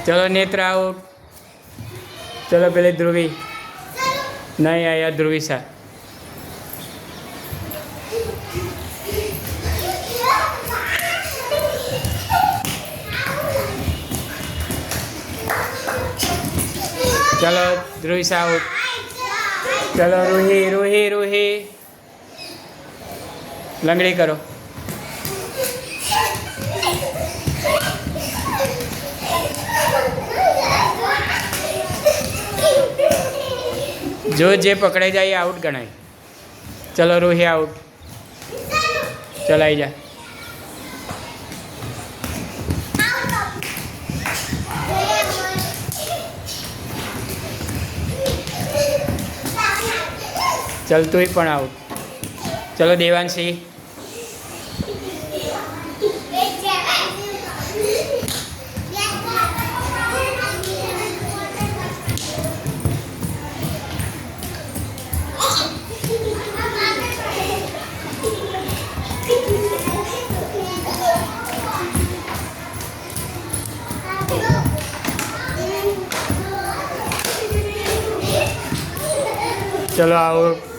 चलो नेत्र आउट। चलो पहले ध्रुवी नहीं आया, ध्रुवी सा। चलो ध्रुवी सा आउट। चलो रूही रूही रूही लंगड़ी करो। जो जे पकड़े जाए आउट गणाय। चलो रूही आउट। चल आई जा। चल तू ही पण आउट। चलो देवांशी। चलो आउट।